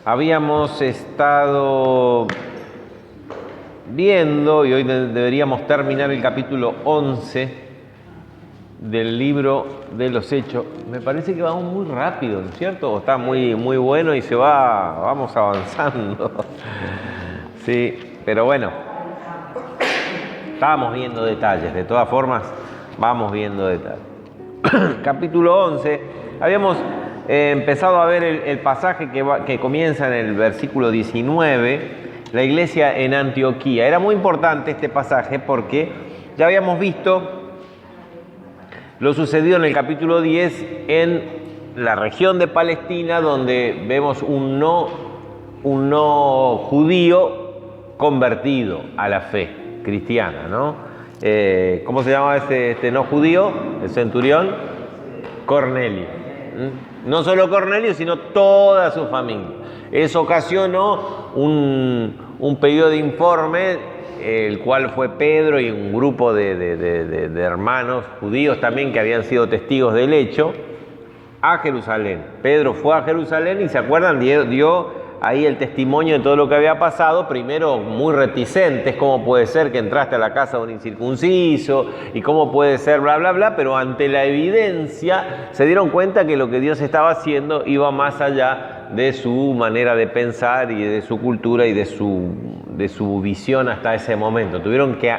Habíamos estado viendo, y hoy deberíamos terminar el capítulo 11 del libro de los Hechos. Me parece que vamos muy rápido, ¿no es cierto? Está muy bueno y vamos avanzando. Sí, pero bueno, estábamos viendo detalles, de todas formas, vamos viendo detalles. Capítulo 11, habíamos empezado a ver el pasaje que comienza en el versículo 19, la iglesia en Antioquía. Era muy importante este pasaje porque ya habíamos visto lo sucedido en el capítulo 10 en la región de Palestina, donde vemos un no judío convertido a la fe cristiana, ¿no? ¿Cómo se llama este no judío? El centurión Cornelio. No solo Cornelio, sino toda su familia. Eso ocasionó un pedido de informe, el cual fue Pedro y un grupo de hermanos judíos también que habían sido testigos del hecho, a Jerusalén. Pedro fue a Jerusalén y, ¿se acuerdan? Dio ahí el testimonio de todo lo que había pasado, primero muy reticentes, cómo puede ser que entraste a la casa de un incircunciso y cómo puede ser bla bla bla, pero ante la evidencia se dieron cuenta que lo que Dios estaba haciendo iba más allá de su manera de pensar y de su cultura y de su visión hasta ese momento. Tuvieron que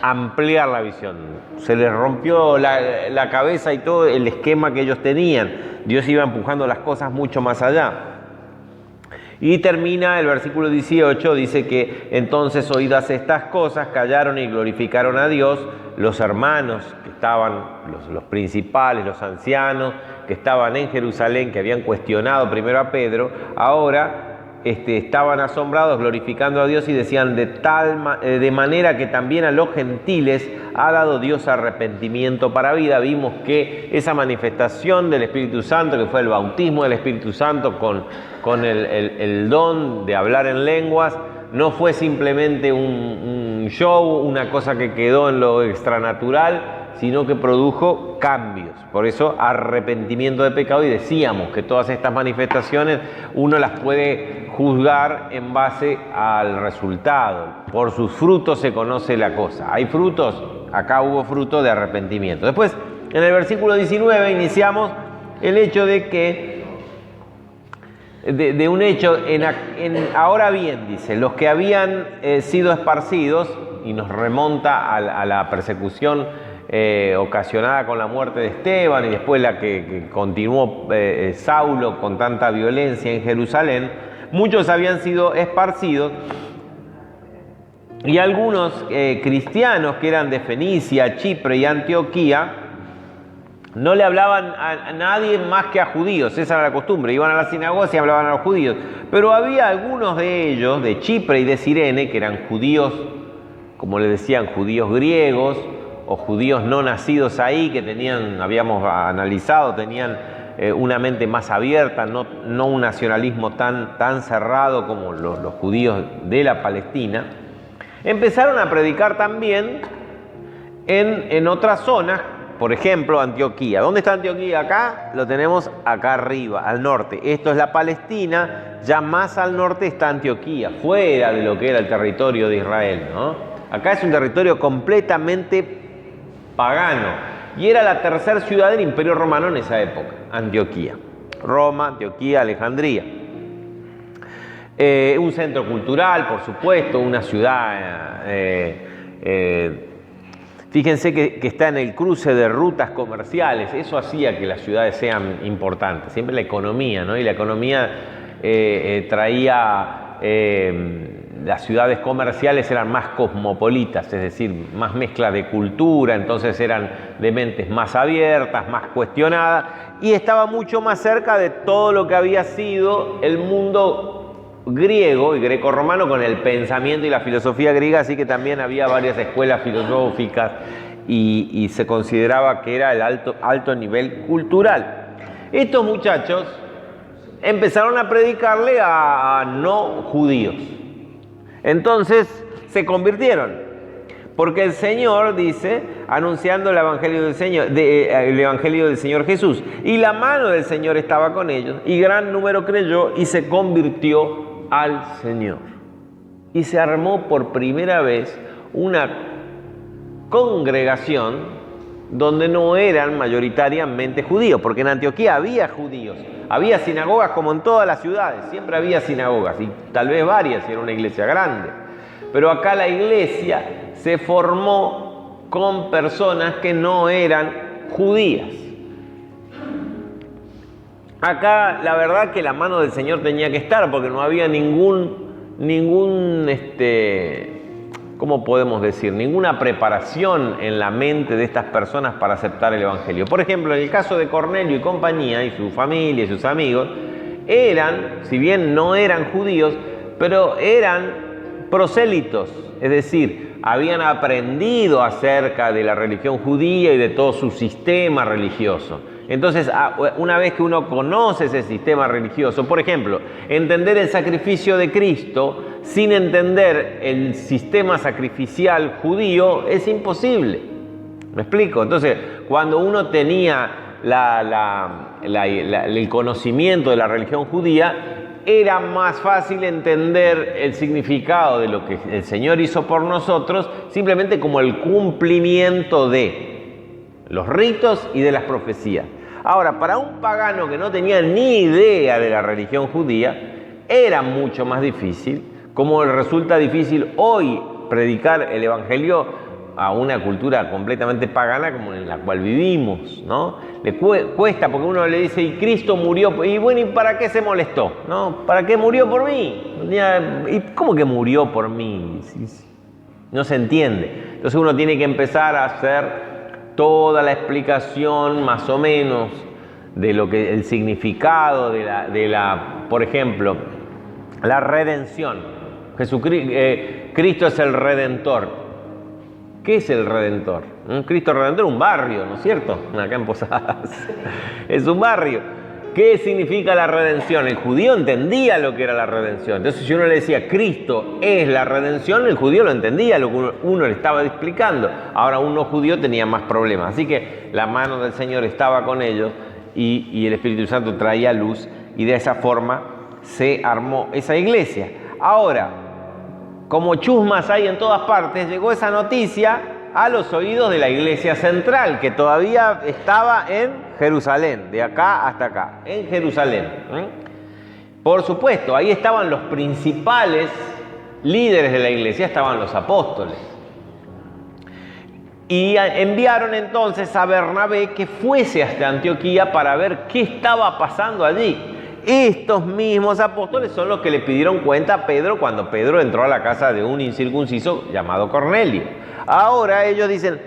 ampliar la visión, se les rompió la cabeza y todo el esquema que ellos tenían. Dios iba empujando las cosas mucho más allá. Y termina el versículo 18, dice que entonces, oídas estas cosas, callaron y glorificaron a Dios los hermanos que estaban, los principales, los ancianos que estaban en Jerusalén, que habían cuestionado primero a Pedro, ahora estaban asombrados glorificando a Dios y decían de manera que también a los gentiles ha dado Dios arrepentimiento para vida. Vimos que esa manifestación del Espíritu Santo, que fue el bautismo del Espíritu Santo con el don de hablar en lenguas, no fue simplemente un show, una cosa que quedó en lo extranatural, sino que produjo cambios. Por eso, arrepentimiento de pecado, y decíamos que todas estas manifestaciones uno las puede juzgar en base al resultado. Por sus frutos se conoce la cosa. ¿Hay frutos? Acá hubo fruto de arrepentimiento. Después, en el versículo 19, iniciamos el hecho de que de un hecho, ahora bien, dice, los que habían sido esparcidos, y nos remonta a la persecución ocasionada con la muerte de Esteban y después la que continuó Saulo con tanta violencia en Jerusalén, muchos habían sido esparcidos y algunos cristianos que eran de Fenicia, Chipre y Antioquía no le hablaban a nadie más que a judíos. Esa era la costumbre, iban a las sinagogas y hablaban a los judíos, pero había algunos de ellos, de Chipre y de Cirene, que eran judíos, como le decían, judíos griegos o judíos no nacidos ahí, que habíamos analizado, tenían una mente más abierta, no un nacionalismo tan cerrado como los judíos de la Palestina. Empezaron a predicar también en otras zonas, por ejemplo, Antioquía. ¿Dónde está Antioquía? Acá lo tenemos acá arriba, al norte. Esto es la Palestina, ya más al norte está Antioquía, fuera de lo que era el territorio de Israel, ¿no? Acá es un territorio completamente pagano, y era la tercera ciudad del Imperio Romano en esa época, Antioquía. Roma, Antioquía, Alejandría. Un centro cultural, por supuesto, una ciudad, fíjense que está en el cruce de rutas comerciales. Eso hacía que las ciudades sean importantes, siempre la economía, ¿no? Y la economía traía... las ciudades comerciales eran más cosmopolitas, es decir, más mezcla de cultura, entonces eran de mentes más abiertas, más cuestionadas, y estaba mucho más cerca de todo lo que había sido el mundo griego y grecorromano con el pensamiento y la filosofía griega, así que también había varias escuelas filosóficas y se consideraba que era el alto nivel cultural. Estos muchachos empezaron a predicarle a no judíos. Entonces se convirtieron. Porque el Señor, dice, anunciando el Evangelio del Señor Jesús. Y la mano del Señor estaba con ellos, y gran número creyó y se convirtió al Señor. Y se armó por primera vez una congregación donde no eran mayoritariamente judíos, porque en Antioquía había judíos, había sinagogas como en todas las ciudades, siempre había sinagogas, y tal vez varias, si era una iglesia grande. Pero acá la iglesia se formó con personas que no eran judías. Acá la verdad que la mano del Señor tenía que estar, porque no había ¿cómo podemos decir? Ninguna preparación en la mente de estas personas para aceptar el Evangelio. Por ejemplo, en el caso de Cornelio y compañía, y su familia y sus amigos, eran, si bien no eran judíos, pero eran prosélitos, es decir, habían aprendido acerca de la religión judía y de todo su sistema religioso. Entonces, una vez que uno conoce ese sistema religioso, por ejemplo, entender el sacrificio de Cristo sin entender el sistema sacrificial judío es imposible. ¿Me explico? Entonces, cuando uno tenía el conocimiento de la religión judía, era más fácil entender el significado de lo que el Señor hizo por nosotros, simplemente como el cumplimiento de los ritos y de las profecías. Ahora, para un pagano que no tenía ni idea de la religión judía, era mucho más difícil, como resulta difícil hoy predicar el Evangelio a una cultura completamente pagana como en la cual vivimos, ¿no? Le cuesta, porque uno le dice, y Cristo murió, y bueno, ¿y para qué se molestó? ¿No? ¿Para qué murió por mí? ¿Y cómo que murió por mí? No se entiende. Entonces uno tiene que empezar a hacer toda la explicación, más o menos, de lo que el significado de la por ejemplo, la redención. Cristo es el Redentor. ¿Qué es el Redentor? Cristo Redentor es un barrio, ¿no es cierto? Acá en Posadas. Es un barrio. ¿Qué significa la redención? El judío entendía lo que era la redención. Entonces, si uno le decía, Cristo es la redención, el judío lo entendía, lo que uno le estaba explicando. Ahora, un no judío tenía más problemas. Así que la mano del Señor estaba con ellos y el Espíritu Santo traía luz, y de esa forma se armó esa iglesia. Ahora, como chusmas hay en todas partes, llegó esa noticia a los oídos de la iglesia central, que todavía estaba en Jerusalén, de acá hasta acá, en Jerusalén. Por supuesto, ahí estaban los principales líderes de la iglesia, estaban los apóstoles. Y enviaron entonces a Bernabé que fuese hasta Antioquía para ver qué estaba pasando allí. Estos mismos apóstoles son los que le pidieron cuenta a Pedro cuando Pedro entró a la casa de un incircunciso llamado Cornelio. Ahora ellos dicen,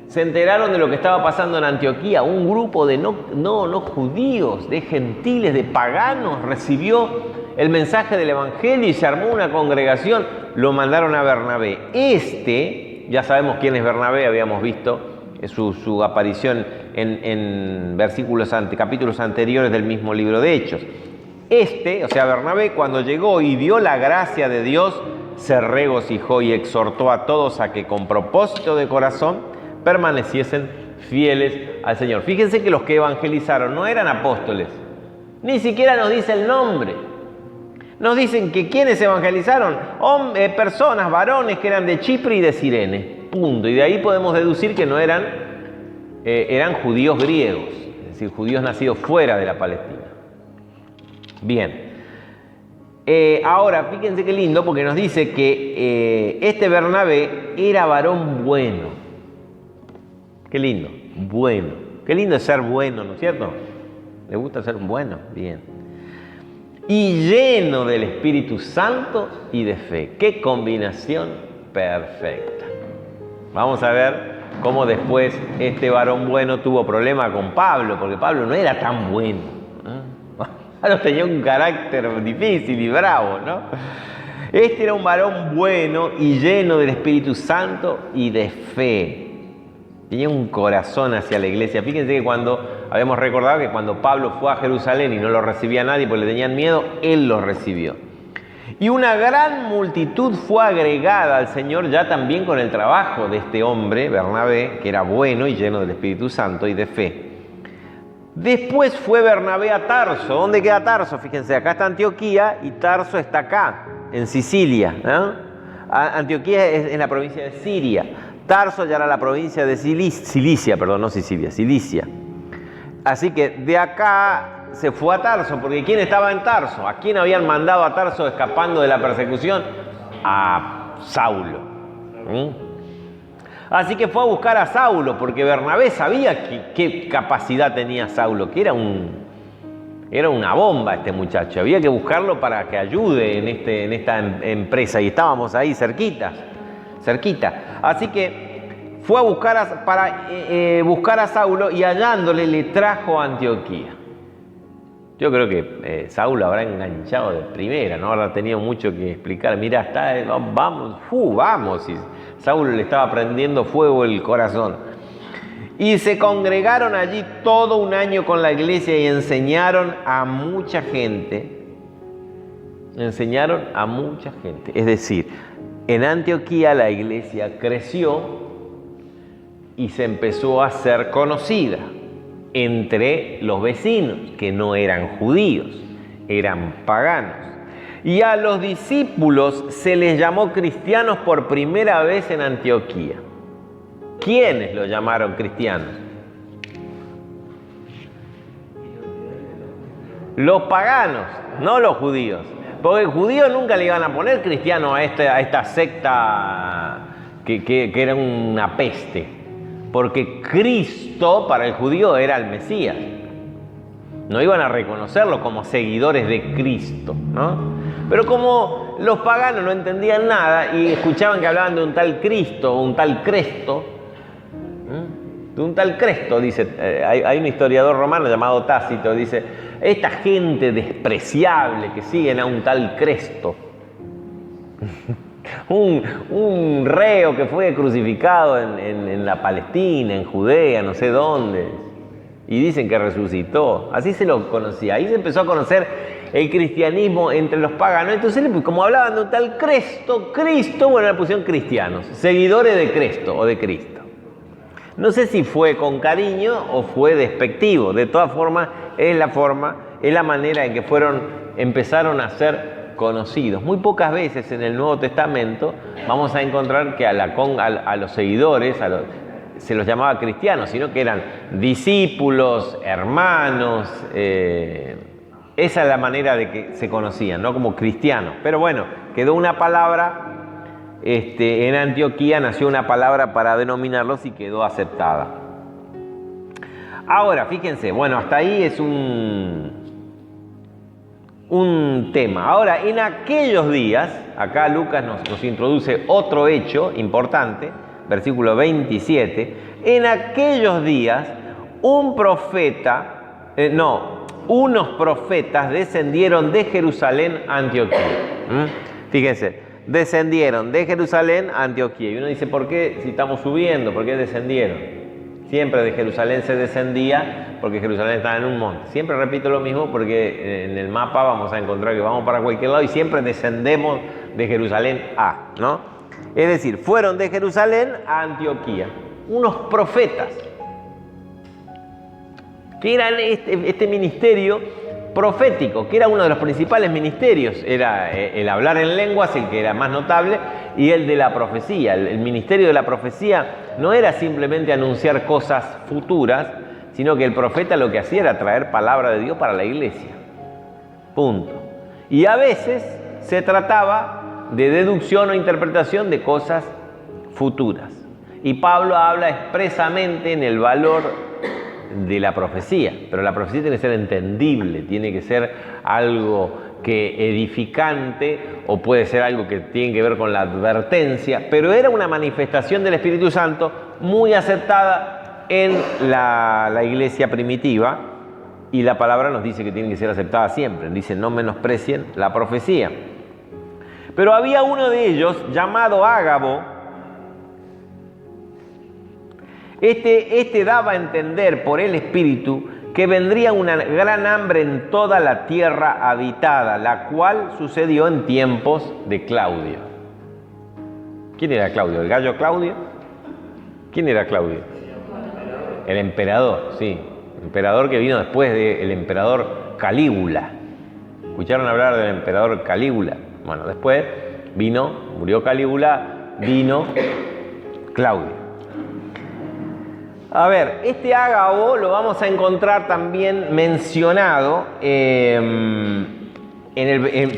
se enteraron de lo que estaba pasando en Antioquía. Un grupo de no judíos, de gentiles, de paganos, recibió el mensaje del Evangelio y se armó una congregación. Lo mandaron a Bernabé. Ya sabemos quién es Bernabé, habíamos visto su aparición en capítulos anteriores del mismo libro de Hechos. O sea, Bernabé, cuando llegó y vio la gracia de Dios, se regocijó y exhortó a todos a que con propósito de corazón permaneciesen fieles al Señor. Fíjense que los que evangelizaron no eran apóstoles, ni siquiera nos dice el nombre. Nos dicen que quienes evangelizaron, personas, varones que eran de Chipre y de Cirene, punto. Y de ahí podemos deducir que no eran judíos griegos, es decir, judíos nacidos fuera de la Palestina. Bien. Ahora, fíjense qué lindo, porque nos dice que este Bernabé era varón bueno. Qué lindo, bueno. Qué lindo es ser bueno, ¿no es cierto? ¿Le gusta ser bueno? Bien. Y lleno del Espíritu Santo y de fe. ¡Qué combinación perfecta! Vamos a ver cómo después este varón bueno tuvo problema con Pablo, porque Pablo no era tan bueno. Pablo tenía un carácter difícil y bravo, ¿no? Este era un varón bueno y lleno del Espíritu Santo y de fe. Tenía un corazón hacia la iglesia. Fíjense que habíamos recordado que cuando Pablo fue a Jerusalén y no lo recibía nadie porque le tenían miedo, él lo recibió. Y una gran multitud fue agregada al Señor ya también con el trabajo de este hombre, Bernabé, que era bueno y lleno del Espíritu Santo y de fe. Después fue Bernabé a Tarso. ¿Dónde queda Tarso? Fíjense, acá está Antioquía y Tarso está acá, en Sicilia, ¿no? Antioquía es en la provincia de Siria. Tarso ya era la provincia de Cilicia, no Sicilia, Cilicia. Así que de acá se fue a Tarso, porque ¿quién estaba en Tarso? ¿A quién habían mandado a Tarso escapando de la persecución? A Saulo. Así que fue a buscar a Saulo, porque Bernabé sabía qué capacidad tenía Saulo, que era una bomba este muchacho. Había que buscarlo para que ayude en esta empresa, y estábamos ahí cerquita. Así que fue a buscar para buscar a Saulo, y hallándole le trajo a Antioquía. Yo creo que Saulo habrá enganchado de primera, no habrá tenido mucho que explicar. Mirá, vamos. Y Saulo le estaba prendiendo fuego el corazón. Y se congregaron allí todo un año con la iglesia y enseñaron a mucha gente. Es decir, en Antioquía la iglesia creció y se empezó a ser conocida entre los vecinos, que no eran judíos, eran paganos. Y a los discípulos se les llamó cristianos por primera vez en Antioquía. ¿Quiénes los llamaron cristianos? Los paganos, no los judíos. Porque los judíos nunca le iban a poner cristiano a esta secta que era una peste. Porque Cristo para el judío era el Mesías. No iban a reconocerlo como seguidores de Cristo, ¿no? Pero como los paganos no entendían nada y escuchaban que hablaban de un tal Cristo o un tal Cresto, de un tal Cresto, dice, hay un historiador romano llamado Tácito, dice, esta gente despreciable que siguen a un tal Cresto. Un reo que fue crucificado en la Palestina, en Judea, no sé dónde, y dicen que resucitó. Así se lo conocía. Ahí se empezó a conocer el cristianismo entre los paganos. Entonces, como hablaban de un tal Cristo, bueno, le pusieron cristianos, seguidores de Cristo o de Cristo. No sé si fue con cariño o fue despectivo. De todas formas, es la manera en que empezaron a ser conocidos. Muy pocas veces en el Nuevo Testamento vamos a encontrar que a los seguidores se los llamaba cristianos, sino que eran discípulos, hermanos. Esa es la manera de que se conocían, no como cristianos. Pero bueno, quedó una palabra, en Antioquía nació una palabra para denominarlos y quedó aceptada. Ahora, fíjense, bueno, hasta ahí es un tema. Ahora, en aquellos días, acá Lucas nos introduce otro hecho importante, versículo 27, en aquellos días unos profetas descendieron de Jerusalén a Antioquía. Fíjense, descendieron de Jerusalén a Antioquía. Y uno dice, ¿por qué si estamos subiendo? ¿Por qué descendieron? Siempre de Jerusalén se descendía porque Jerusalén estaba en un monte. Siempre repito lo mismo porque en el mapa vamos a encontrar que vamos para cualquier lado y siempre descendemos de Jerusalén a, ¿no? Es decir, fueron de Jerusalén a Antioquía. Unos profetas que eran este ministerio profético, que era uno de los principales ministerios. Era el hablar en lenguas, el que era más notable, y el de la profecía. El ministerio de la profecía no era simplemente anunciar cosas futuras, sino que el profeta lo que hacía era traer palabra de Dios para la iglesia. Punto. Y a veces se trataba de deducción o interpretación de cosas futuras. Y Pablo habla expresamente en el valor de la profecía, pero la profecía tiene que ser entendible, tiene que ser algo que edificante, o puede ser algo que tiene que ver con la advertencia, pero era una manifestación del Espíritu Santo muy aceptada en la iglesia primitiva, y la palabra nos dice que tiene que ser aceptada siempre. Dice, no menosprecien la profecía. Pero había uno de ellos llamado Ágabo. Este daba a entender por el Espíritu que vendría una gran hambre en toda la tierra habitada, la cual sucedió en tiempos de Claudio. ¿Quién era Claudio? ¿El gallo Claudio? ¿Quién era Claudio? El emperador, sí. El emperador que vino después del emperador Calígula. ¿Escucharon hablar del emperador Calígula? Bueno, después murió Calígula, vino Claudio. A ver, este Ágabo lo vamos a encontrar también mencionado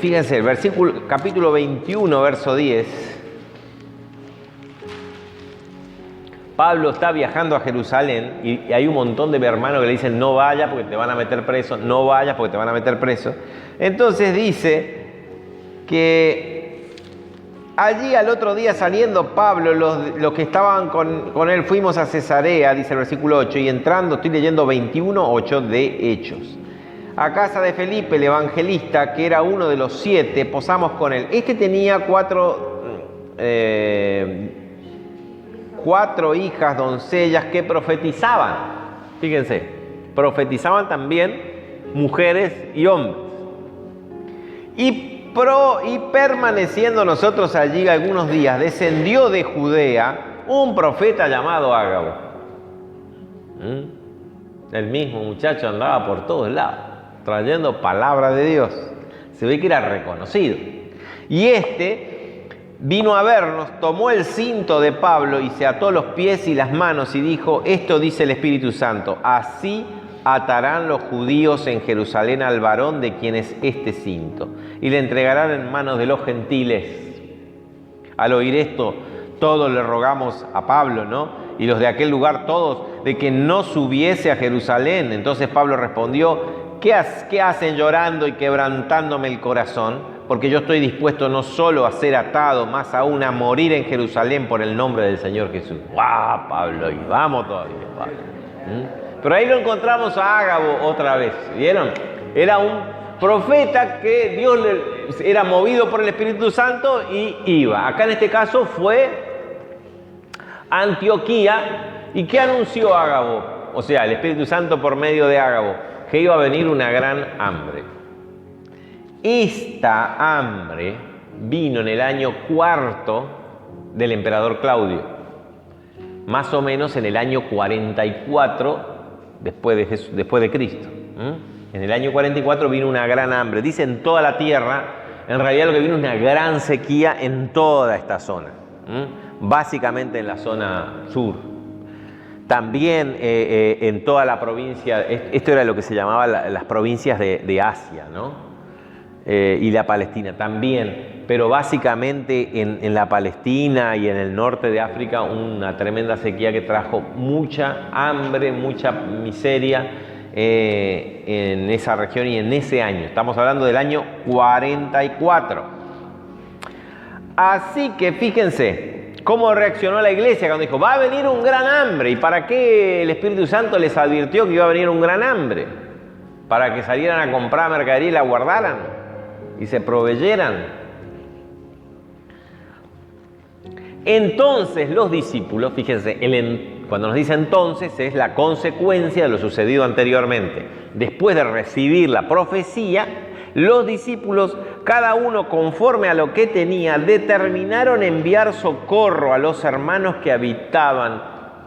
fíjense, el capítulo 21, verso 10. Pablo está viajando a Jerusalén y hay un montón de hermanos que le dicen no vayas porque te van a meter preso, no vayas porque te van a meter preso. Entonces dice que allí al otro día saliendo Pablo, los que estaban con él, fuimos a Cesarea, dice el versículo 8, y entrando, estoy leyendo 21:8 de Hechos, a casa de Felipe, el evangelista, que era uno de los 7, posamos con él. Este tenía cuatro hijas, doncellas, que profetizaban. Fíjense, profetizaban también mujeres y hombres. Y permaneciendo nosotros allí algunos días, descendió de Judea un profeta llamado Ágabo. El mismo muchacho andaba por todos lados, trayendo palabra de Dios. Se ve que era reconocido. Y vino a vernos, tomó el cinto de Pablo y se ató los pies y las manos y dijo: esto dice el Espíritu Santo, así atarán los judíos en Jerusalén al varón de quien es este cinto, y le entregarán en manos de los gentiles. Al oír esto, todos le rogamos a Pablo, ¿no? Y los de aquel lugar todos, de que no subiese a Jerusalén. Entonces Pablo respondió: ¿Qué hacen llorando y quebrantándome el corazón? Porque yo estoy dispuesto no solo a ser atado, más aún a morir en Jerusalén por el nombre del Señor Jesús. ¡Guau, Pablo! Y vamos todavía, Pablo. Pero ahí lo encontramos a Ágabo otra vez, ¿vieron? Era un profeta que Dios era movido por el Espíritu Santo y iba. Acá en este caso fue a Antioquía. ¿Y qué anunció Ágabo? O sea, el Espíritu Santo por medio de Ágabo, que iba a venir una gran hambre. Esta hambre vino en el año 4 del emperador Claudio, más o menos en el año 44 después de Cristo. En el año 44 vino una gran hambre. Dice en toda la tierra, en realidad lo que vino es una gran sequía en toda esta zona, básicamente en la zona sur. También en toda la provincia, esto era lo que se llamaba las provincias de Asia, ¿no? Y la Palestina también, pero básicamente en la Palestina y en el norte de África una tremenda sequía que trajo mucha hambre, mucha miseria en esa región y en ese año. Estamos hablando del año 44. Así que fíjense cómo reaccionó la iglesia cuando dijo: va a venir un gran hambre. ¿Y para qué el Espíritu Santo les advirtió que iba a venir un gran hambre? Para que salieran a comprar mercadería y la guardaran y se proveyeran. Entonces los discípulos, fíjense, cuando nos dice entonces es la consecuencia de lo sucedido anteriormente. Después de recibir la profecía, los discípulos, cada uno conforme a lo que tenía, determinaron enviar socorro a los hermanos que habitaban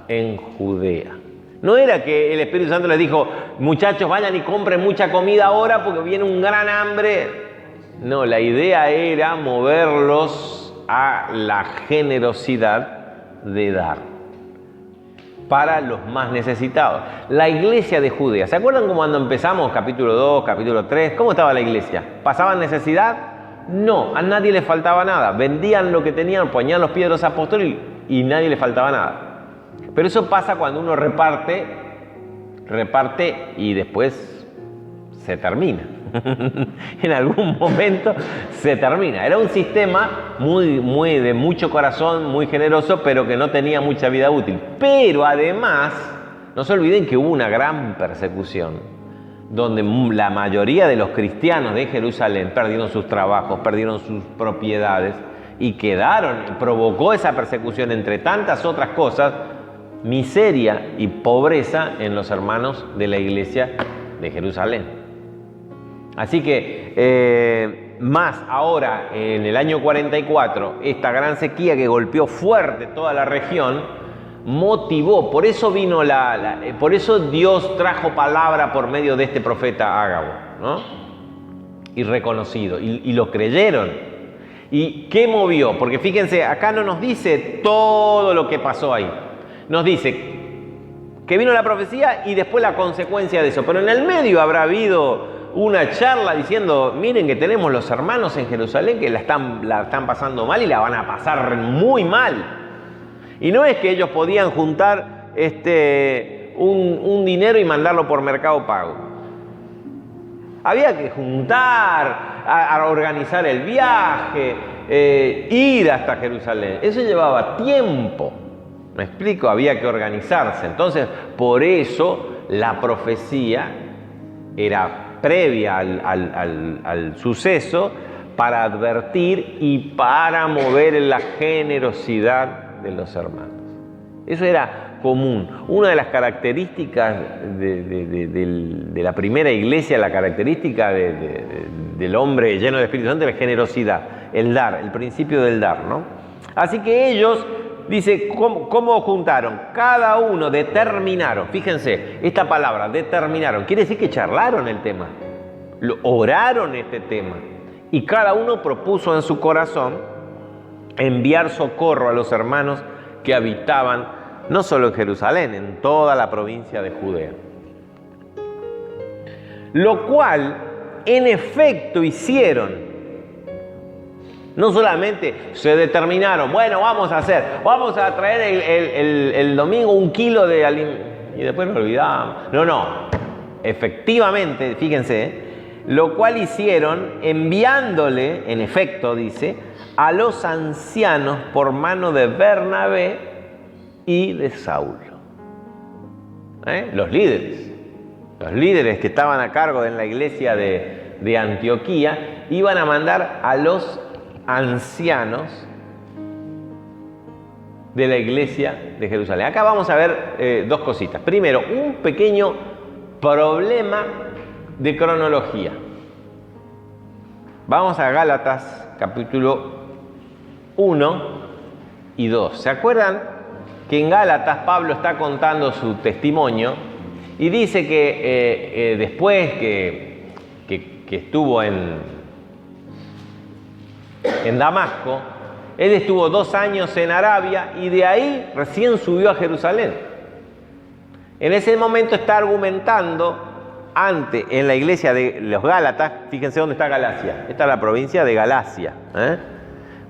en Judea. No era que el Espíritu Santo les dijo: muchachos, vayan y compren mucha comida ahora porque viene un gran hambre. No, la idea era moverlos a la generosidad de dar para los más necesitados. La iglesia de Judea, ¿se acuerdan cómo cuando empezamos? Capítulo 2, capítulo 3, ¿cómo estaba la iglesia? ¿Pasaban necesidad? No, a nadie le faltaba nada. Vendían lo que tenían, ponían los pies de los apóstoles y nadie le faltaba nada. Pero eso pasa cuando uno reparte y después se termina. En algún momento se termina. Era un sistema muy de mucho corazón, muy generoso, pero que no tenía mucha vida útil. Pero además, no se olviden que hubo una gran persecución, donde la mayoría de los cristianos de Jerusalén perdieron sus trabajos, perdieron sus propiedades y provocó esa persecución, entre tantas otras cosas, miseria y pobreza en los hermanos de la iglesia de Jerusalén. Así que más ahora en el año 44, esta gran sequía que golpeó fuerte toda la región, motivó, por eso vino por eso Dios trajo palabra por medio de este profeta Ágabo, ¿no? Y reconocido, y lo creyeron. ¿Y qué movió? Porque fíjense, acá no nos dice todo lo que pasó ahí. Nos dice que vino la profecía y después la consecuencia de eso. Pero en el medio habrá habido una charla diciendo, miren que tenemos los hermanos en Jerusalén que la están pasando mal y la van a pasar muy mal. Y no es que ellos podían juntar un dinero y mandarlo por Mercado Pago. Había que juntar, a organizar el viaje, ir hasta Jerusalén. Eso llevaba tiempo. ¿Me explico? Había que organizarse. Entonces, por eso la profecía era previa al suceso para advertir y para mover la generosidad de los hermanos. Eso era común. Una de las características de la primera iglesia, la característica del hombre lleno de Espíritu Santo, es la generosidad, el dar, el principio del dar, ¿no? Así que ellos, dice, ¿cómo juntaron? Cada uno determinaron, fíjense, esta palabra, determinaron, quiere decir que charlaron el tema, oraron este tema, y cada uno propuso en su corazón enviar socorro a los hermanos que habitaban no solo en Jerusalén, en toda la provincia de Judea. Lo cual, en efecto, hicieron. No solamente se determinaron, bueno, vamos a traer el domingo 1 kilo de alimento y después lo olvidamos. No, efectivamente, fíjense, lo cual hicieron enviándole, en efecto, dice, a los ancianos por mano de Bernabé y de Saulo. Los líderes que estaban a cargo en la iglesia de Antioquía, iban a mandar a los ancianos de la iglesia de Jerusalén. Acá vamos a ver dos cositas. Primero, un pequeño problema de cronología. Vamos a Gálatas capítulo 1 y 2. ¿Se acuerdan que en Gálatas Pablo está contando su testimonio y dice que después que estuvo en Damasco, él estuvo 2 años en Arabia y de ahí recién subió a Jerusalén? En ese momento está argumentando en la iglesia de los Gálatas. Fíjense dónde está Galacia. Esta es la provincia de Galacia,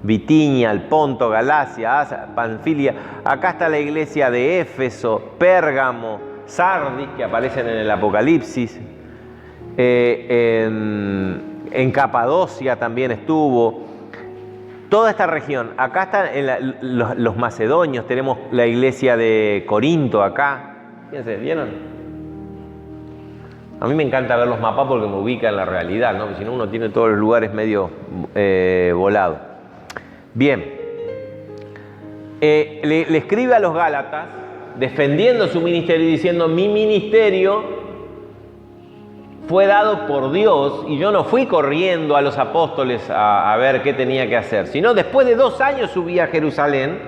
Bitinia, el Ponto, Galacia, Asia, Panfilia. Acá está la iglesia de Éfeso, Pérgamo, Sardis, que aparecen en el Apocalipsis. En Capadocia también estuvo. Toda esta región. Acá están los macedonios. Tenemos la iglesia de Corinto acá. Fíjense, ¿vieron? A mí me encanta ver los mapas porque me ubica en la realidad, ¿no? Porque si no, uno tiene todos los lugares medio volado. Bien. Le escribe a los Gálatas defendiendo su ministerio y diciendo: mi ministerio fue dado por Dios y yo no fui corriendo a los apóstoles a ver qué tenía que hacer, sino después de 2 años subí a Jerusalén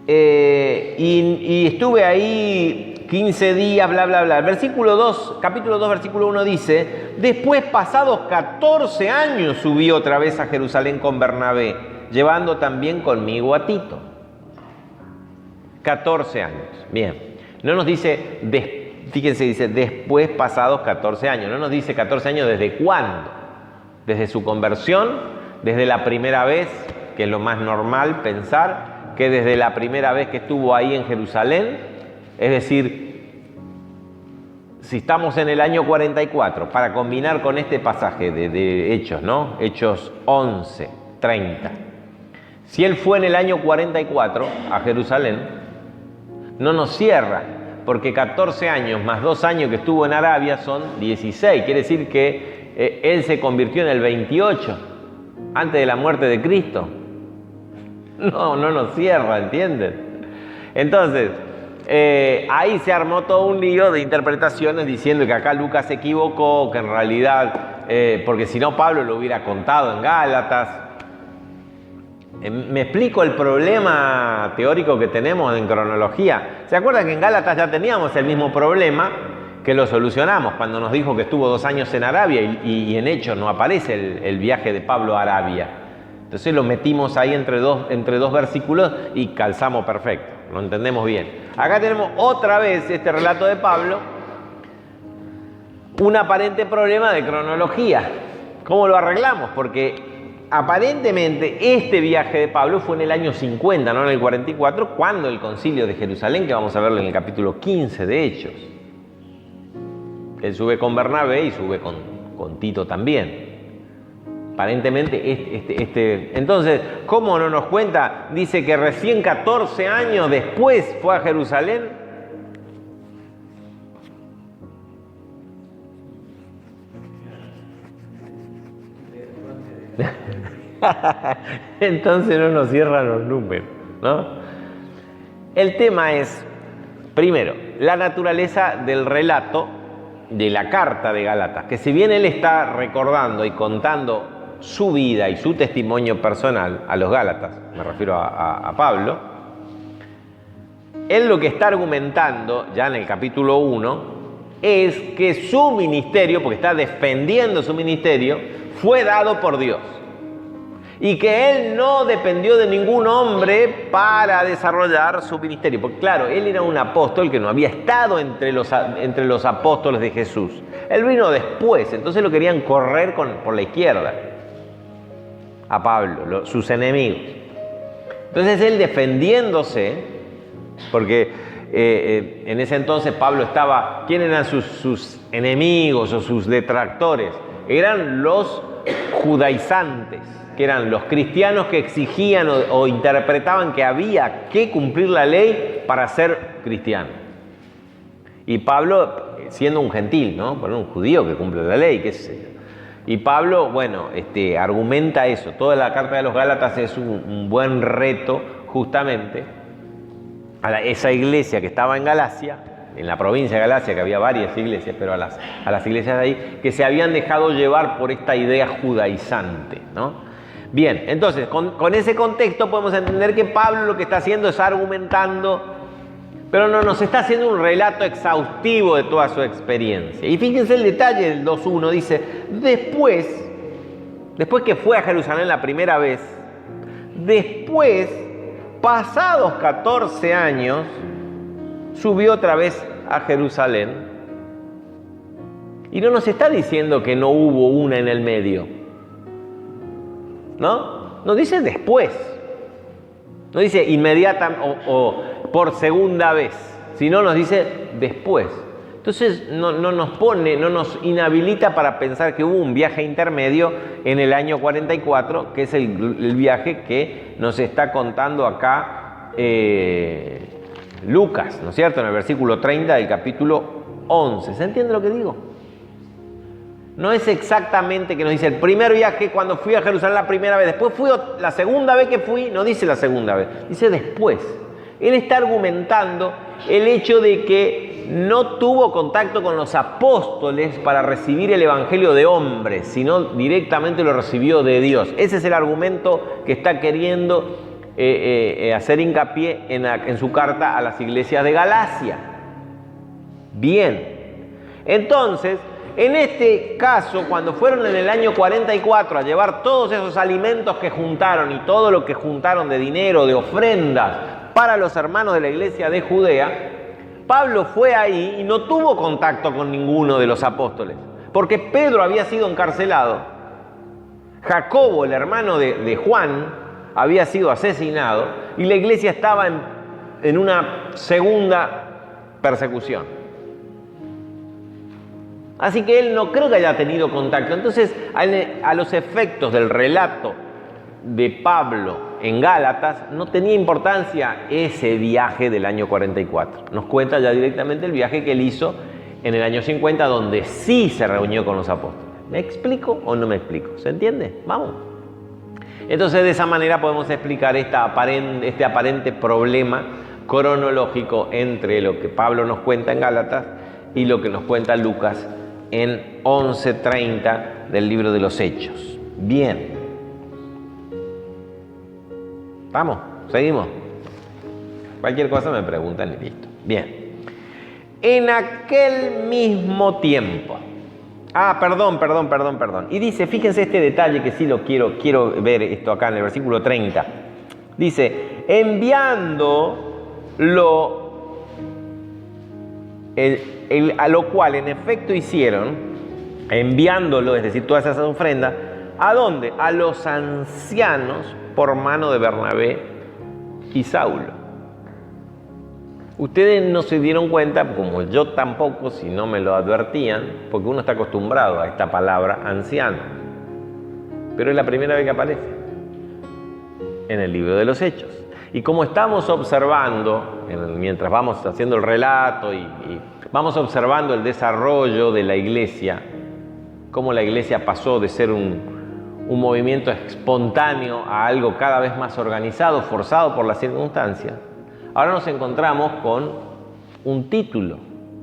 y estuve ahí 15 días, bla, bla, bla. Versículo 2, capítulo 2, versículo 1 dice: después, pasados 14 años, subí otra vez a Jerusalén con Bernabé, llevando también conmigo a Tito. 14 años. Bien. No nos dice, fíjense, dice, después pasados 14 años. No nos dice 14 años desde cuándo. Desde su conversión, desde la primera vez, que es lo más normal pensar, que desde la primera vez que estuvo ahí en Jerusalén. Es decir, si estamos en el año 44, para combinar con este pasaje de Hechos, ¿no? Hechos 11, 30. Si él fue en el año 44 a Jerusalén, no nos cierra, porque 14 años más 2 años que estuvo en Arabia son 16. Quiere decir que él se convirtió en el 28, antes de la muerte de Cristo. No nos cierra, ¿entienden? Entonces, ahí se armó todo un lío de interpretaciones diciendo que acá Lucas se equivocó, que en realidad, porque si no Pablo lo hubiera contado en Gálatas. Me explico el problema teórico que tenemos en cronología. ¿Se acuerdan que en Gálatas ya teníamos el mismo problema? Que lo solucionamos cuando nos dijo que estuvo 2 años en Arabia y en Hechos no aparece el viaje de Pablo a Arabia. Entonces lo metimos ahí entre dos versículos y calzamos perfecto, lo entendemos bien. Acá tenemos otra vez este relato de Pablo, un aparente problema de cronología. ¿Cómo lo arreglamos? Porque aparentemente este viaje de Pablo fue en el año 50, no en el 44, cuando el concilio de Jerusalén, que vamos a verlo en el capítulo 15 de Hechos. Él sube con Bernabé y sube con Tito también. Aparentemente, entonces, ¿cómo no nos cuenta? Dice que recién 14 años después fue a Jerusalén. Entonces no nos cierran los números, ¿no? El tema es, primero, la naturaleza del relato de la carta de Gálatas, que si bien él está recordando y contando su vida y su testimonio personal a los Gálatas, me refiero a Pablo, él lo que está argumentando ya en el capítulo 1 es que su ministerio, porque está defendiendo su ministerio, fue dado por Dios y que él no dependió de ningún hombre para desarrollar su ministerio, porque claro, él era un apóstol que no había estado entre los apóstoles de Jesús. Él vino después, entonces lo querían correr por la izquierda a Pablo, sus enemigos. Entonces él defendiéndose, porque en ese entonces Pablo estaba, ¿quién eran sus enemigos o sus detractores? Eran los judaizantes, que eran los cristianos que exigían o interpretaban que había que cumplir la ley para ser cristiano. Y Pablo, siendo un gentil, ¿no? Bueno, un judío que cumple la ley, qué sé yo. Y Pablo, bueno, argumenta eso. Toda la carta de los Gálatas es un buen reto, justamente, a esa iglesia que estaba en Galacia, en la provincia de Galacia, que había varias iglesias, pero a las iglesias de ahí, que se habían dejado llevar por esta idea judaizante, ¿no? Bien, entonces, con ese contexto podemos entender que Pablo lo que está haciendo es argumentando, pero no nos está haciendo un relato exhaustivo de toda su experiencia. Y fíjense el detalle del 2.1, dice, después que fue a Jerusalén la primera vez, después, pasados 14 años, subió otra vez a Jerusalén. Y no nos está diciendo que no hubo una en el medio, ¿no? Nos dice después. No dice inmediata o por segunda vez, sino nos dice después. Entonces no nos inhabilita para pensar que hubo un viaje intermedio en el año 44, que es el viaje que nos está contando acá Lucas, ¿no es cierto? En el versículo 30 del capítulo 11. ¿Se entiende lo que digo? No es exactamente que nos dice el primer viaje cuando fui a Jerusalén la primera vez, después fui la segunda vez que fui, no dice la segunda vez, dice después. Él está argumentando el hecho de que no tuvo contacto con los apóstoles para recibir el evangelio de hombres, sino directamente lo recibió de Dios. Ese es el argumento que está queriendo hacer hincapié en su carta a las iglesias de Galacia. Bien, entonces, en este caso, cuando fueron en el año 44 a llevar todos esos alimentos que juntaron y todo lo que juntaron de dinero, de ofrendas para los hermanos de la iglesia de Judea, Pablo fue ahí y no tuvo contacto con ninguno de los apóstoles, porque Pedro había sido encarcelado, Jacobo, el hermano de Juan, había sido asesinado y la iglesia estaba en una segunda persecución. Así que él no creo que haya tenido contacto. Entonces, a los efectos del relato de Pablo en Gálatas, no tenía importancia ese viaje del año 44. Nos cuenta ya directamente el viaje que él hizo en el año 50, donde sí se reunió con los apóstoles. ¿Me explico o no me explico? ¿Se entiende? Vamos. Entonces, de esa manera podemos explicar este aparente problema cronológico entre lo que Pablo nos cuenta en Gálatas y lo que nos cuenta Lucas en 11:30 del libro de los Hechos. Bien. ¿Vamos? ¿Seguimos? Cualquier cosa me preguntan y listo. Bien. En aquel mismo tiempo. Perdón. Y dice, fíjense este detalle que sí lo quiero ver esto acá en el versículo 30. Dice, a lo cual en efecto hicieron, enviándolo, es decir, todas esas ofrendas, ¿a dónde? A los ancianos por mano de Bernabé y Saulo. Ustedes no se dieron cuenta, como yo tampoco, si no me lo advertían, porque uno está acostumbrado a esta palabra anciano. Pero es la primera vez que aparece en el libro de los Hechos. Y como estamos observando, mientras vamos haciendo el relato y vamos observando el desarrollo de la iglesia, cómo la iglesia pasó de ser un movimiento espontáneo a algo cada vez más organizado, forzado por las circunstancias, ahora nos encontramos con un título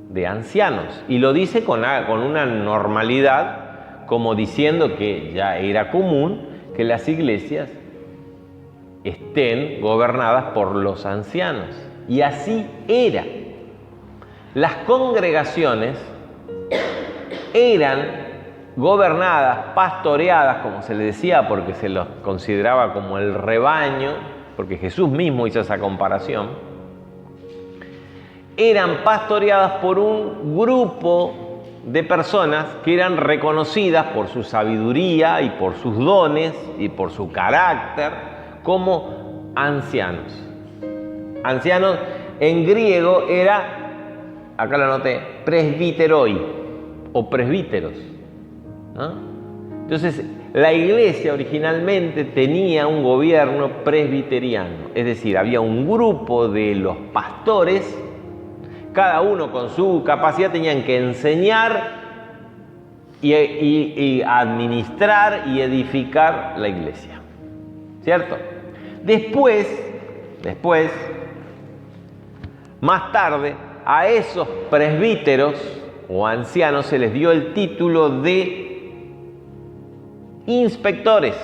de ancianos y lo dice con una normalidad, como diciendo que ya era común que las iglesias estén gobernadas por los ancianos. Y así era. Las congregaciones eran gobernadas, pastoreadas, como se le decía, porque se los consideraba como el rebaño, porque Jesús mismo hizo esa comparación. Eran pastoreadas por un grupo de personas que eran reconocidas por su sabiduría y por sus dones y por su carácter como ancianos. Ancianos en griego era, acá lo anoté, presbiteroi o presbíteros, ¿no? Entonces, la iglesia originalmente tenía un gobierno presbiteriano, es decir, había un grupo de los pastores, cada uno con su capacidad tenían que enseñar y administrar y edificar la iglesia, ¿cierto? Después, más tarde, a esos presbíteros o ancianos se les dio el título de inspectores,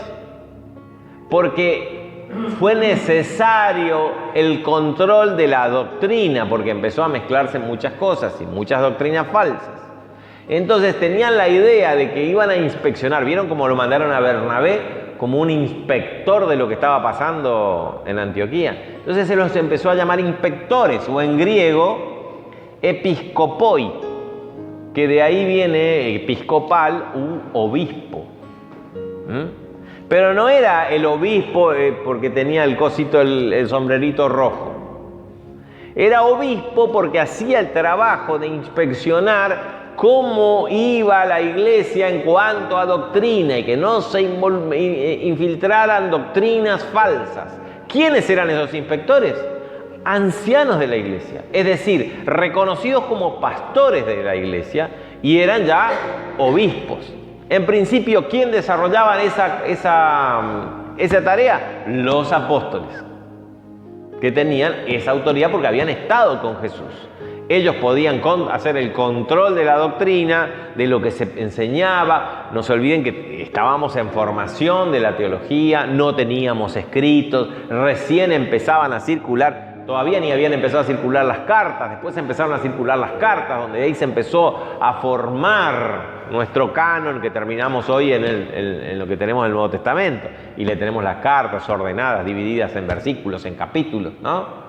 porque fue necesario el control de la doctrina, porque empezó a mezclarse muchas cosas y muchas doctrinas falsas. Entonces tenían la idea de que iban a inspeccionar. ¿Vieron cómo lo mandaron a Bernabé? Como un inspector de lo que estaba pasando en Antioquía. Entonces se los empezó a llamar inspectores, o en griego, episcopoi, que de ahí viene episcopal u obispo. Pero no era el obispo porque tenía el cosito, el sombrerito rojo. Era obispo porque hacía el trabajo de inspeccionar cómo iba la iglesia en cuanto a doctrina y que no se infiltraran doctrinas falsas. ¿Quiénes eran esos inspectores? Ancianos de la iglesia, es decir, reconocidos como pastores de la iglesia, y eran ya obispos. En principio, ¿quién desarrollaba esa tarea? Los apóstoles, que tenían esa autoridad porque habían estado con Jesús. Ellos podían hacer el control de la doctrina, de lo que se enseñaba. No se olviden que estábamos en formación de la teología, no teníamos escritos, recién empezaban a circular, todavía ni habían empezado a circular las cartas, después empezaron a circular las cartas, donde ahí se empezó a formar nuestro canon que terminamos hoy en lo que tenemos en el Nuevo Testamento. Y le tenemos las cartas ordenadas, divididas en versículos, en capítulos, ¿no?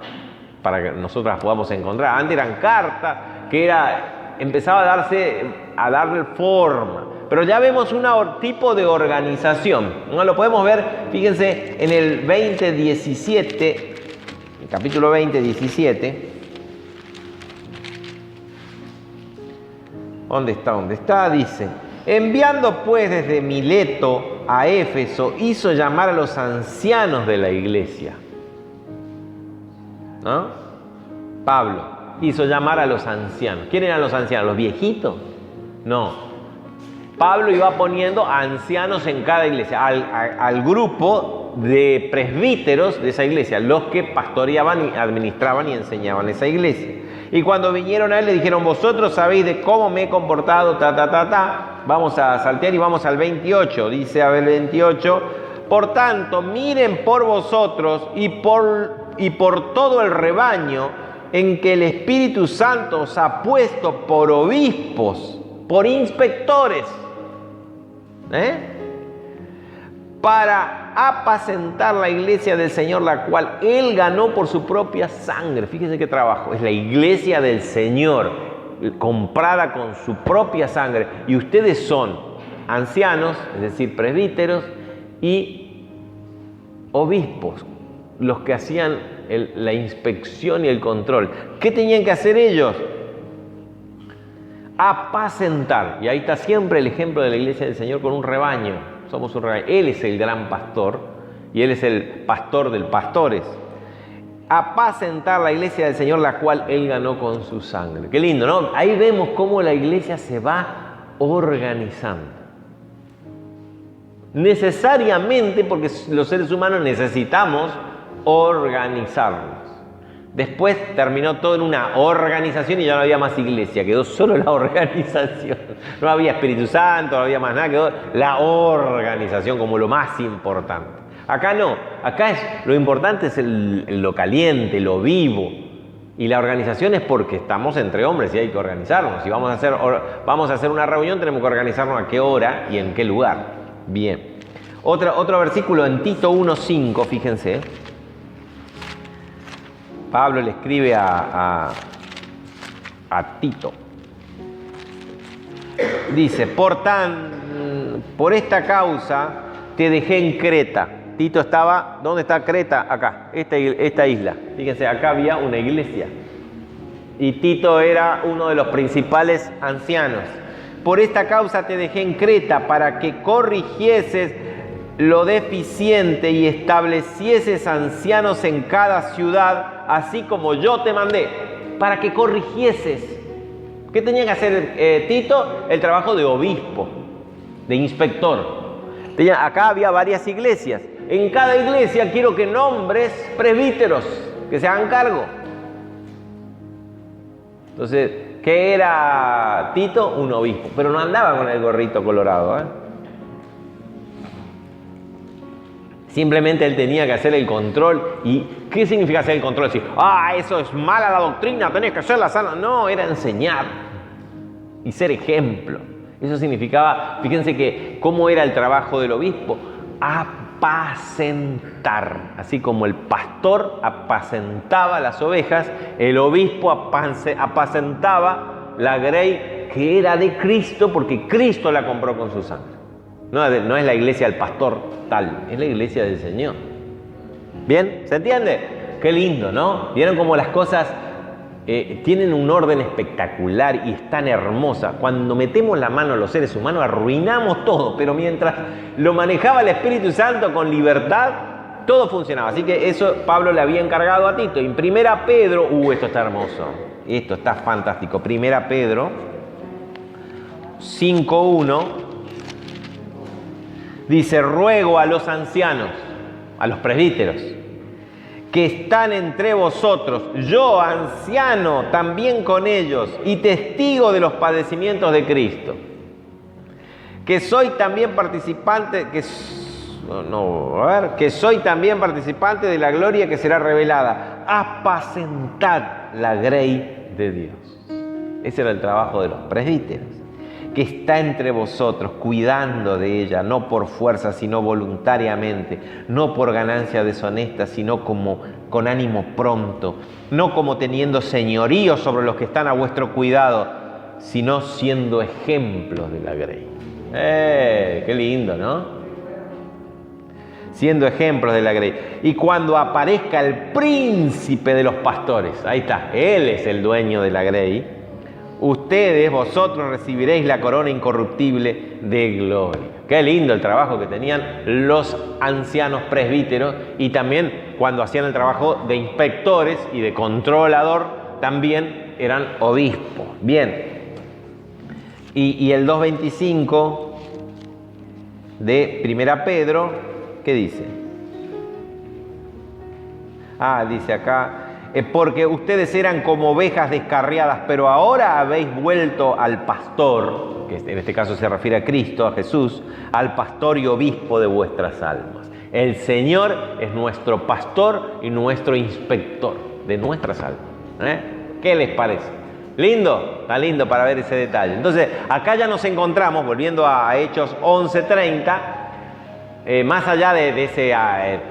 Para que nosotros las podamos encontrar. Antes eran cartas que empezaba a darle forma. Pero ya vemos un tipo de organización, ¿no? Lo podemos ver, fíjense, en el 20:17, el capítulo 20:17. ¿Dónde está? Dice: enviando pues desde Mileto a Éfeso, hizo llamar a los ancianos de la iglesia. ¿No? Pablo hizo llamar a los ancianos. ¿Quién eran los ancianos? ¿Los viejitos? No. Pablo iba poniendo a ancianos en cada iglesia, al grupo de presbíteros de esa iglesia, los que pastoreaban, administraban y enseñaban esa iglesia. Y cuando vinieron a él le dijeron, vosotros sabéis de cómo me he comportado, Vamos a saltear y vamos al 28, dice Abel 28. Por tanto, miren por vosotros y por todo el rebaño en que el Espíritu Santo os ha puesto por obispos, por inspectores, para apacentar la iglesia del Señor, la cual Él ganó por su propia sangre. Fíjense qué trabajo, es la iglesia del Señor, comprada con su propia sangre. Y ustedes son ancianos, es decir, presbíteros y obispos, los que hacían la inspección y el control. ¿Qué tenían que hacer ellos? Apacentar. Y ahí está siempre el ejemplo de la iglesia del Señor con un rebaño. Somos un rebaño. Él es el gran pastor y Él es el pastor de pastores. Apacentar la iglesia del Señor, la cual Él ganó con su sangre. Qué lindo, ¿no? Ahí vemos cómo la iglesia se va organizando. Necesariamente, porque los seres humanos necesitamos organizarnos. Después terminó todo en una organización y ya no había más iglesia, quedó solo la organización. No había Espíritu Santo, no había más nada, quedó la organización como lo más importante. Acá no, acá lo importante es lo caliente, lo vivo. Y la organización es porque estamos entre hombres y hay que organizarnos. Si vamos a hacer una reunión, tenemos que organizarnos a qué hora y en qué lugar. Bien. Otro versículo en Tito 1:5, fíjense. Pablo le escribe a Tito. Dice, por esta causa te dejé en Creta. Tito estaba, ¿dónde está Creta? Acá, esta isla. Fíjense, acá había una iglesia. Y Tito era uno de los principales ancianos. Por esta causa te dejé en Creta, para que corrigieses lo deficiente y establecieses ancianos en cada ciudad, así como yo te mandé, para que corrigieses. ¿Qué tenía que hacer Tito? El trabajo de obispo, de inspector. Acá había varias iglesias. En cada iglesia quiero que nombres presbíteros que se hagan cargo. Entonces, ¿qué era Tito? Un obispo, pero no andaba con el gorrito colorado, Simplemente él tenía que hacer el control. ¿Y qué significa hacer el control? Decir, eso es mala la doctrina, tenés que hacerla sana. No, era enseñar y ser ejemplo. Eso significaba, fíjense que cómo era el trabajo del obispo, apacentar. Así como el pastor apacentaba las ovejas, el obispo apacentaba la grey que era de Cristo, porque Cristo la compró con su sangre. No es la iglesia del pastor tal, es la iglesia del Señor. ¿Bien? ¿Se entiende? Qué lindo, ¿no? ¿Vieron cómo las cosas tienen un orden espectacular y están hermosas? Cuando metemos la mano a los seres humanos arruinamos todo, pero mientras lo manejaba el Espíritu Santo con libertad, todo funcionaba. Así que eso Pablo le había encargado a Tito. En 1 Pedro, esto está hermoso, esto está fantástico. 1 Pedro 5:1 dice, ruego a los ancianos, a los presbíteros, que están entre vosotros, yo anciano también con ellos y testigo de los padecimientos de Cristo, que soy también participante, que soy también participante de la gloria que será revelada. Apacentad la grey de Dios. Ese era el trabajo de los presbíteros, que está entre vosotros, cuidando de ella, no por fuerza, sino voluntariamente, no por ganancia deshonesta, sino con ánimo pronto, no como teniendo señorío sobre los que están a vuestro cuidado, sino siendo ejemplos de la grey. ¡Qué lindo!, ¿no? Siendo ejemplos de la grey. Y cuando aparezca el príncipe de los pastores, ahí está, él es el dueño de la grey, vosotros recibiréis la corona incorruptible de gloria. Qué lindo el trabajo que tenían los ancianos presbíteros, y también cuando hacían el trabajo de inspectores y de controlador, también eran obispos. Bien. Y el 2:25 de Primera Pedro, ¿qué dice? Dice acá, porque ustedes eran como ovejas descarriadas, pero ahora habéis vuelto al pastor, que en este caso se refiere a Cristo, a Jesús, al pastor y obispo de vuestras almas. El Señor es nuestro pastor y nuestro inspector de nuestras almas. ¿Qué les parece? ¿Lindo? Está lindo para ver ese detalle. Entonces, acá ya nos encontramos, volviendo a Hechos 11:30, más allá de ese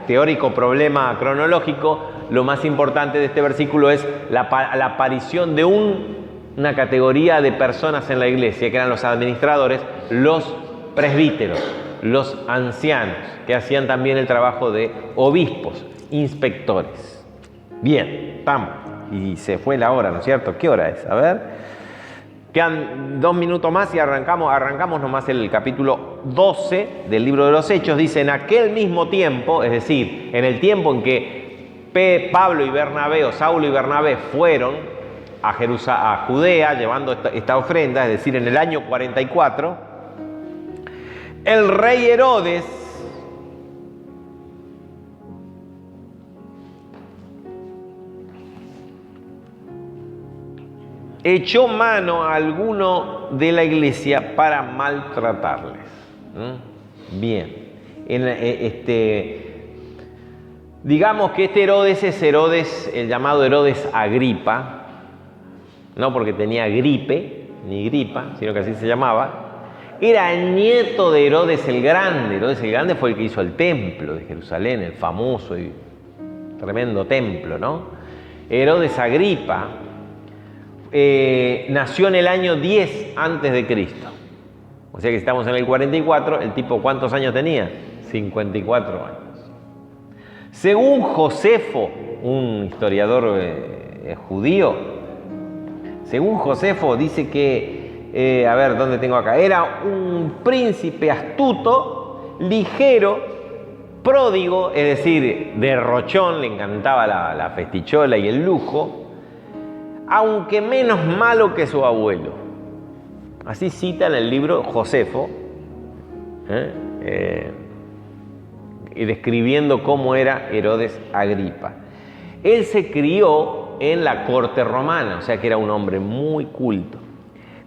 teórico problema cronológico, lo más importante de este versículo es la aparición de una categoría de personas en la iglesia, que eran los administradores, los presbíteros, los ancianos, que hacían también el trabajo de obispos, inspectores. Bien, estamos. Y se fue la hora, ¿no es cierto? ¿Qué hora es? A ver. Quedan 2 minutos más y arrancamos nomás el capítulo 12 del libro de los Hechos. Dice, en aquel mismo tiempo, es decir, en el tiempo en que Pablo y Bernabé, o Saulo y Bernabé, fueron a Judea llevando esta ofrenda, es decir, en el año 44, el rey Herodes echó mano a alguno de la iglesia para maltratarles. Bien. Digamos que este Herodes es Herodes, el llamado Herodes Agripa, no porque tenía gripe, ni gripa, sino que así se llamaba. Era nieto de Herodes el Grande. Herodes el Grande fue el que hizo el templo de Jerusalén, el famoso y tremendo templo, ¿no? Herodes Agripa nació en el año 10 antes de Cristo. O sea que estamos en el 44, el tipo ¿cuántos años tenía? 54 años. Según Josefo, un historiador judío, según Josefo dice que, a ver, ¿dónde tengo acá? Era un príncipe astuto, ligero, pródigo, es decir, derrochón, le encantaba la festichola y el lujo, aunque menos malo que su abuelo. Así cita en el libro Josefo, y describiendo cómo era Herodes Agripa. Él se crió en la corte romana, o sea que era un hombre muy culto.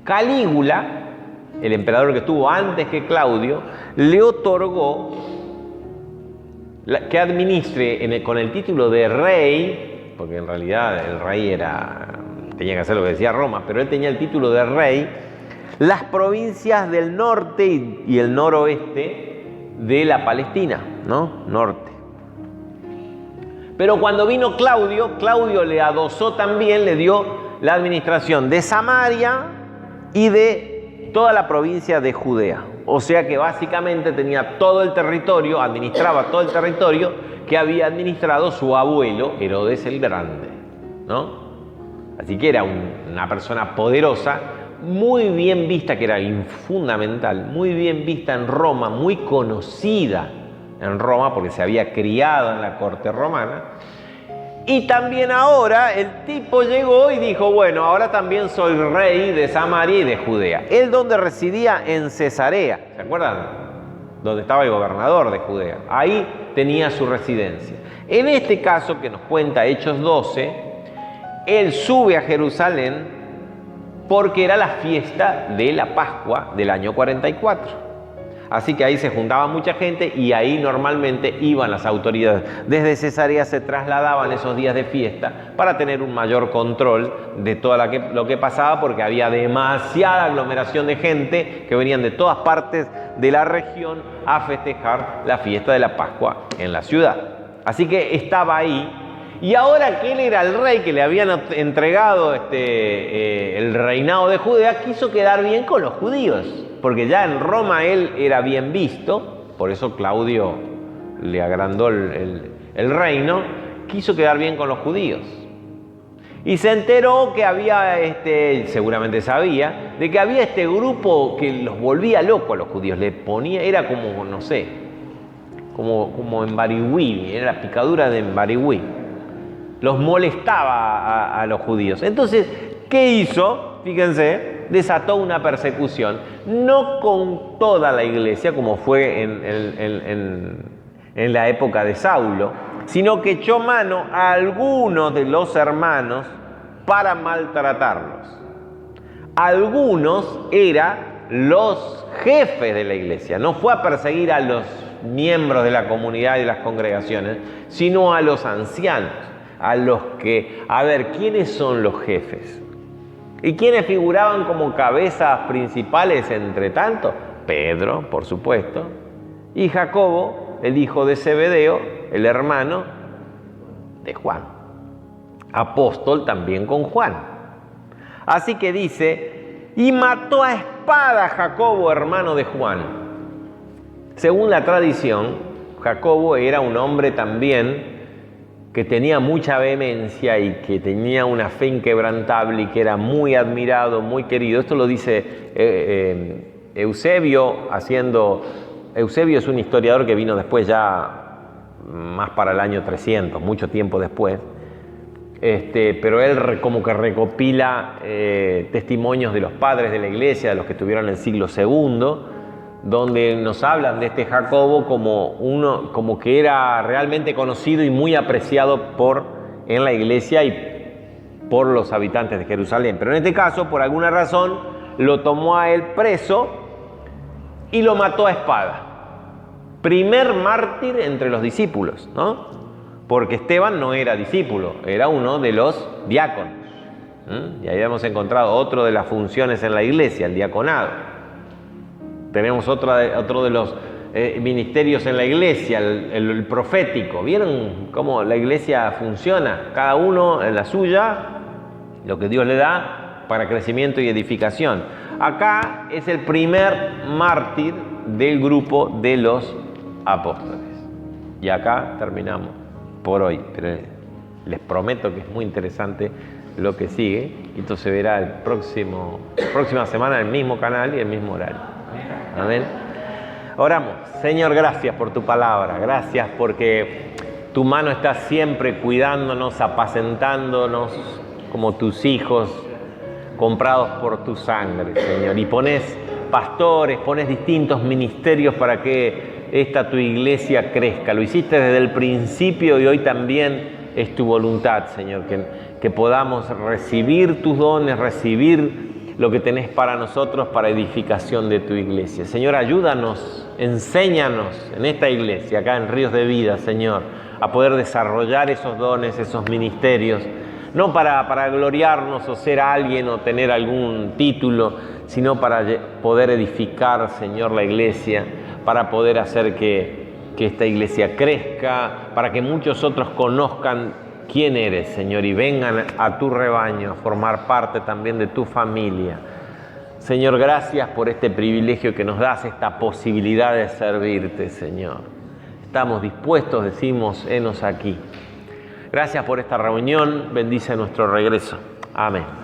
Calígula, el emperador que estuvo antes que Claudio, le otorgó que administre con el título de rey, porque en realidad el rey tenía que hacer lo que decía Roma, pero él tenía el título de rey, las provincias del norte y el noroeste de la Palestina, ¿no? Norte. Pero cuando vino Claudio le adosó también, le dio la administración de Samaria y de toda la provincia de Judea. O sea que básicamente tenía todo el territorio, administraba todo el territorio que había administrado su abuelo, Herodes el Grande, ¿no? Así que era una persona poderosa, muy bien vista, que era fundamental, muy bien vista en Roma, muy conocida en Roma porque se había criado en la corte romana. Y también ahora el tipo llegó y dijo, bueno, ahora también soy rey de Samaria y de Judea. Él donde residía en Cesarea, ¿se acuerdan? Donde estaba el gobernador de Judea. Ahí tenía su residencia. En este caso que nos cuenta Hechos 12, él sube a Jerusalén porque era la fiesta de la Pascua del año 44. Así que ahí se juntaba mucha gente y ahí normalmente iban las autoridades. Desde Cesarea se trasladaban esos días de fiesta para tener un mayor control de todo lo que pasaba, porque había demasiada aglomeración de gente que venían de todas partes de la región a festejar la fiesta de la Pascua en la ciudad. Así que estaba ahí. Y ahora que él era el rey, que le habían entregado el reinado de Judea, quiso quedar bien con los judíos, porque ya en Roma él era bien visto, por eso Claudio le agrandó el reino, quiso quedar bien con los judíos. Y se enteró que había, seguramente sabía, de que había este grupo que los volvía locos a los judíos, le ponía, era como, no sé, como en Barihui, era la picadura de Barihui. Los molestaba a los judíos. Entonces, ¿qué hizo? Fíjense, desató una persecución, no con toda la iglesia, como fue en la época de Saulo, sino que echó mano a algunos de los hermanos para maltratarlos. Algunos eran los jefes de la iglesia, no fue a perseguir a los miembros de la comunidad y de las congregaciones, sino a los ancianos, a los que, a ver, ¿quiénes son los jefes? ¿Y quiénes figuraban como cabezas principales entre tanto? Pedro, por supuesto, y Jacobo, el hijo de Zebedeo, el hermano de Juan, apóstol también con Juan. Así que dice, y mató a espada a Jacobo, hermano de Juan. Según la tradición, Jacobo era un hombre también que tenía mucha vehemencia y que tenía una fe inquebrantable y que era muy admirado, muy querido. Esto lo dice Eusebio, Eusebio es un historiador que vino después ya más para el año 300, mucho tiempo después, pero él como que recopila testimonios de los padres de la iglesia, de los que estuvieron en el siglo II, donde nos hablan de este Jacobo como que era realmente conocido y muy apreciado en la iglesia y por los habitantes de Jerusalén. Pero en este caso, por alguna razón, lo tomó a él preso y lo mató a espada. Primer mártir entre los discípulos, ¿no? Porque Esteban no era discípulo, era uno de los diáconos. Y ahí hemos encontrado otro de las funciones en la iglesia, el diaconado. Tenemos otro de los ministerios en la iglesia, el profético. ¿Vieron cómo la iglesia funciona? Cada uno en la suya, lo que Dios le da para crecimiento y edificación. Acá es el primer mártir del grupo de los apóstoles. Y acá terminamos por hoy. Pero les prometo que es muy interesante lo que sigue. Y esto se verá la próxima semana en el mismo canal y el mismo horario. Amén. Oramos. Señor, gracias por tu palabra. Gracias porque tu mano está siempre cuidándonos, apacentándonos como tus hijos comprados por tu sangre, Señor. Y pones pastores, pones distintos ministerios para que esta tu iglesia crezca. Lo hiciste desde el principio y hoy también es tu voluntad, Señor, que podamos recibir tus dones, recibir lo que tenés para nosotros para edificación de tu iglesia. Señor, ayúdanos, enséñanos en esta iglesia, acá en Ríos de Vida, Señor, a poder desarrollar esos dones, esos ministerios, no para gloriarnos o ser alguien o tener algún título, sino para poder edificar, Señor, la iglesia, para poder hacer que esta iglesia crezca, para que muchos otros conozcan quién eres, Señor, y vengan a tu rebaño a formar parte también de tu familia. Señor, gracias por este privilegio que nos das, esta posibilidad de servirte, Señor. Estamos dispuestos, decimos, henos aquí. Gracias por esta reunión, bendice nuestro regreso. Amén.